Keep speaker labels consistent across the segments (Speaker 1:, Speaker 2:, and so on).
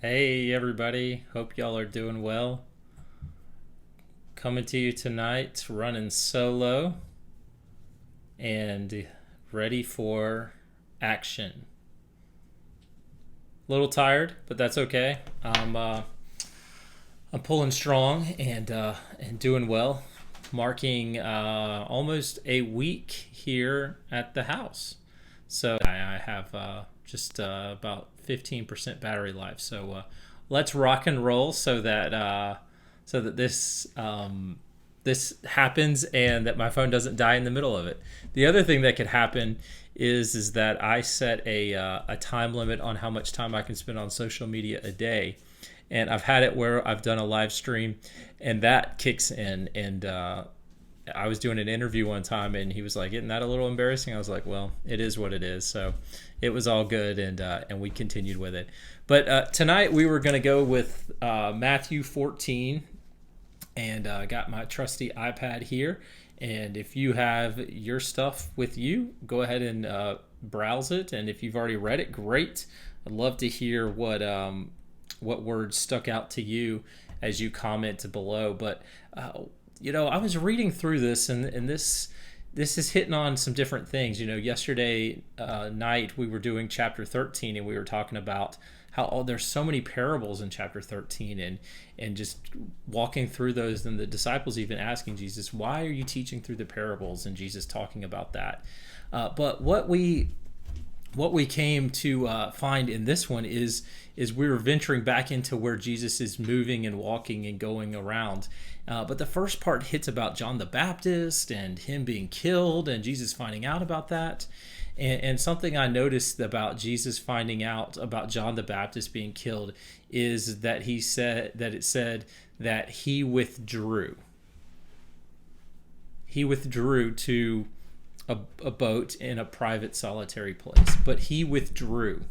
Speaker 1: Hey everybody, hope y'all are doing well. Coming to you tonight, running solo and ready for action. A little tired, but that's okay. I'm pulling strong and doing well, marking almost a week here at the house. So I have just about 15% battery life. So let's rock and roll so that this happens and that my phone doesn't die in the middle of it. The other thing that could happen is that I set a time limit on how much time I can spend on social media a day, and I've had it where I've done a live stream, and that kicks in. And I was doing an interview one time, and he was like, "Isn't that a little embarrassing?" I was like, "Well, it is what it is." So it was all good, and we continued with it. But tonight we were going to go with Matthew 14, and got my trusty iPad here. And if you have your stuff with you, go ahead and browse it. And if you've already read it, great. I'd love to hear what words stuck out to you as you comment below. But I was reading through this, and this is hitting on some different things. Yesterday night we were doing chapter 13, and we were talking about how there's so many parables in chapter 13, and just walking through those, and the disciples even asking Jesus, "Why are you teaching through the parables?" and Jesus talking about that. But what we came to find in this one is we were venturing back into where Jesus is moving and walking and going around. But the first part hits about John the Baptist and him being killed and Jesus finding out about that. And something I noticed about Jesus finding out about John the Baptist being killed is that it said that he withdrew. He withdrew to a boat in a private solitary place, but he withdrew.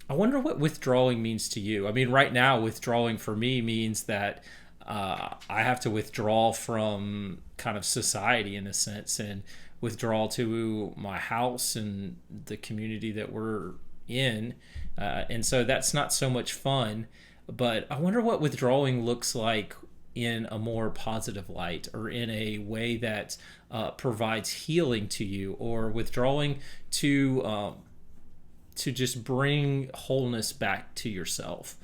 Speaker 1: I wonder what withdrawing means to you. I mean, right now, withdrawing for me means that I have to withdraw from kind of society in a sense, and withdraw to my house and the community that we're in. And so that's not so much fun, but I wonder what withdrawing looks like in a more positive light, or in a way that provides healing to you, or withdrawing to just bring wholeness back to yourself.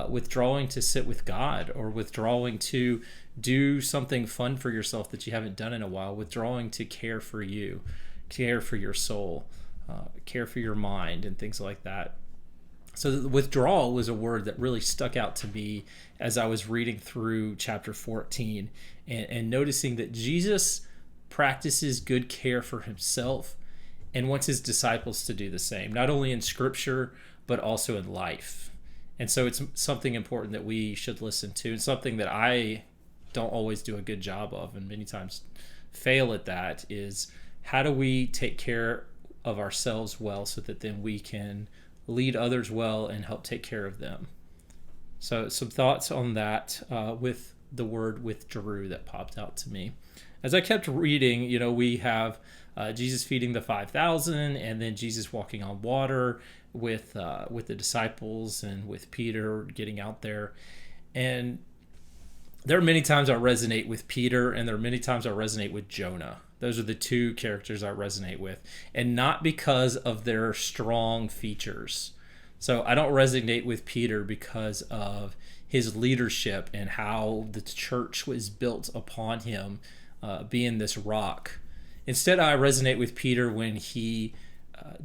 Speaker 1: Withdrawing to sit with God, or withdrawing to do something fun for yourself that you haven't done in a while, withdrawing to care for you, care for your soul, care for your mind, and things like that. So the withdrawal was a word that really stuck out to me as I was reading through chapter 14, and noticing that Jesus practices good care for himself and wants his disciples to do the same, not only in scripture, but also in life. And so it's something important that we should listen to, and something that I don't always do a good job of, and many times fail at that, is how do we take care of ourselves well, so that then we can lead others well and help take care of them. So some thoughts on that with the word withdrew that popped out to me. As I kept reading, we have Jesus feeding the 5,000, and then Jesus walking on water with the disciples, and with Peter getting out there. And there are many times I resonate with Peter, and there are many times I resonate with Jonah. Those are the two characters I resonate with, and not because of their strong features. So I don't resonate with Peter because of his leadership and how the church was built upon him being this rock. Instead, I resonate with Peter when he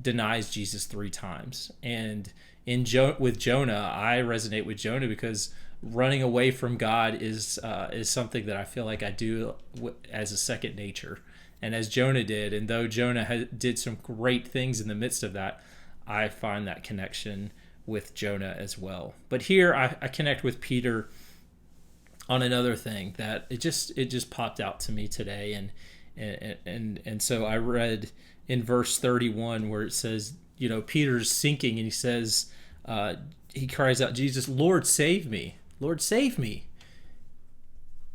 Speaker 1: denies Jesus 3 times. And with Jonah, I resonate with Jonah because running away from God is something that I feel like I do as a second nature, and as Jonah did. And though Jonah did some great things in the midst of that, I find that connection with Jonah as well. But here I connect with Peter on another thing that it just popped out to me today, and so I read in verse 31 where it says, Peter's sinking, and he says, he cries out, "Jesus, Lord, save me. Lord, save me.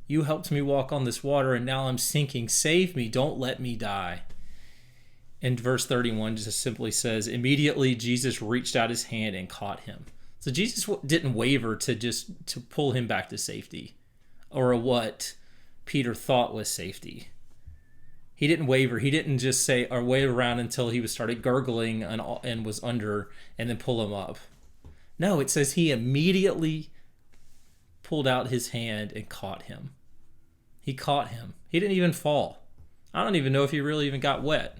Speaker 1: You helped me walk on this water, and now I'm sinking. Save me. Don't let me die." And verse 31 just simply says, "Immediately Jesus reached out his hand and caught him." So Jesus didn't waver to pull him back to safety, or what Peter thought was safety. He didn't waver. He didn't just say or wait around until he was started gurgling and was under, and then pull him up. No, it says he immediately pulled out his hand and caught him. He caught him. He didn't even fall. I don't even know if he really even got wet.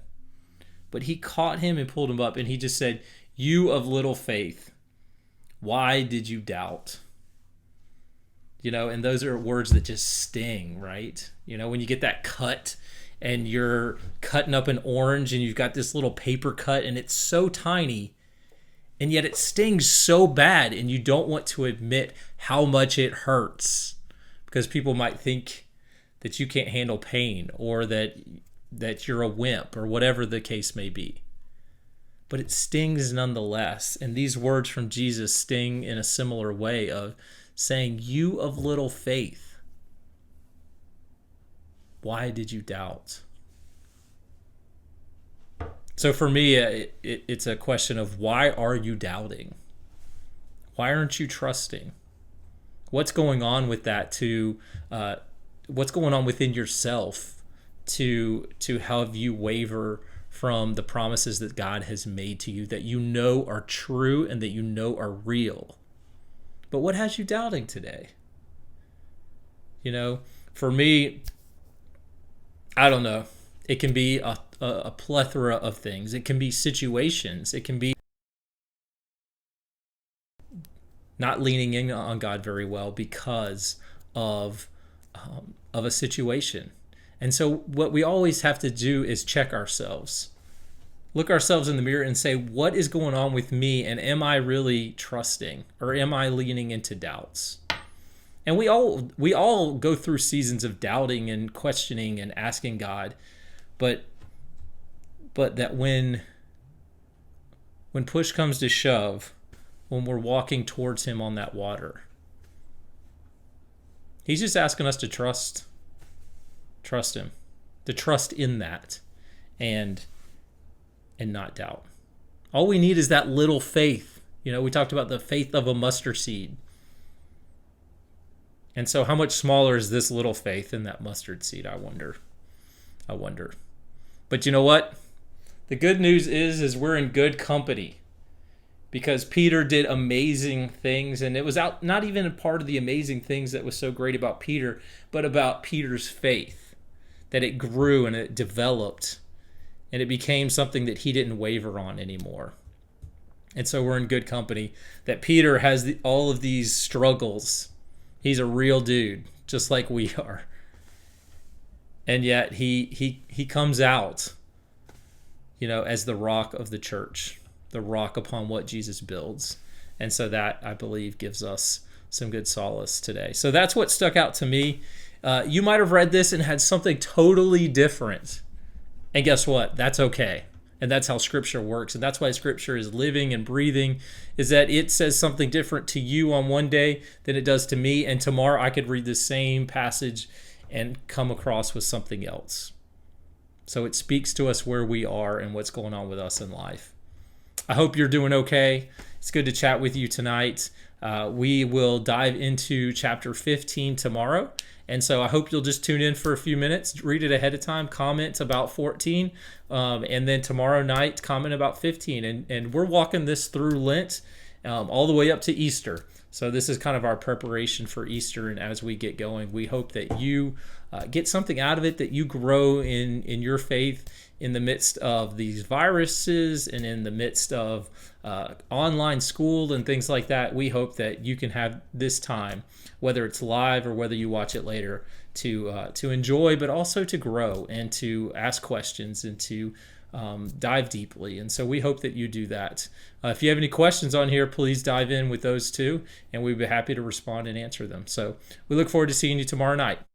Speaker 1: But he caught him and pulled him up, and he just said, "You of little faith, why did you doubt?" And those are words that just sting, right? When you get that cut and you're cutting up an orange and you've got this little paper cut and it's so tiny, and yet it stings so bad, and you don't want to admit how much it hurts because people might think that you can't handle pain, or that you're a wimp, or whatever the case may be. But it stings nonetheless. And these words from Jesus sting in a similar way of saying, "You of little faith, why did you doubt?" So for me, it's a question of, why are you doubting? Why aren't you trusting? What's going on with that? What's going on within yourself to have you waver from the promises that God has made to you, that you know are true and that you know are real? But what has you doubting today? For me, I don't know. It can be a plethora of things. It can be situations. It can be not leaning in on God very well because of a situation. And so what we always have to do is check ourselves. Look ourselves in the mirror and say, what is going on with me? And am I really trusting, or am I leaning into doubts? And we all go through seasons of doubting and questioning and asking God, but that when push comes to shove, when we're walking towards him on that water, he's just asking us to trust him, to trust in that, and not doubt. All we need is that little faith. We talked about the faith of a mustard seed. And so how much smaller is this little faith in that mustard seed, I wonder. But you know what? The good news is we're in good company, because Peter did amazing things, and it was not even a part of the amazing things that was so great about Peter, but about Peter's faith, that it grew and it developed, and it became something that he didn't waver on anymore. And so we're in good company, that Peter has all of these struggles. He's a real dude, just like we are. And yet he comes out, as the rock of the church, the rock upon what Jesus builds. And so that, I believe, gives us some good solace today. So that's what stuck out to me. You might have read this and had something totally different. And guess what? That's okay. And that's how Scripture works. And that's why Scripture is living and breathing, is that it says something different to you on one day than it does to me. And tomorrow I could read the same passage and come across with something else. So it speaks to us where we are and what's going on with us in life. I hope you're doing okay. It's good to chat with you tonight. We will dive into chapter 15 tomorrow. And so I hope you'll just tune in for a few minutes, read it ahead of time, comment about 14, and then tomorrow night comment about 15. And we're walking this through Lent all the way up to Easter. So this is kind of our preparation for Easter. And as we get going, we hope that you get something out of it, that you grow in your faith in the midst of these viruses and in the midst of online school and things like that. We hope that you can have this time, whether it's live or whether you watch it later, to enjoy, but also to grow and to ask questions and to dive deeply. And so we hope that you do that. If you have any questions on here, please dive in with those too, and we'd be happy to respond and answer them. So we look forward to seeing you tomorrow night.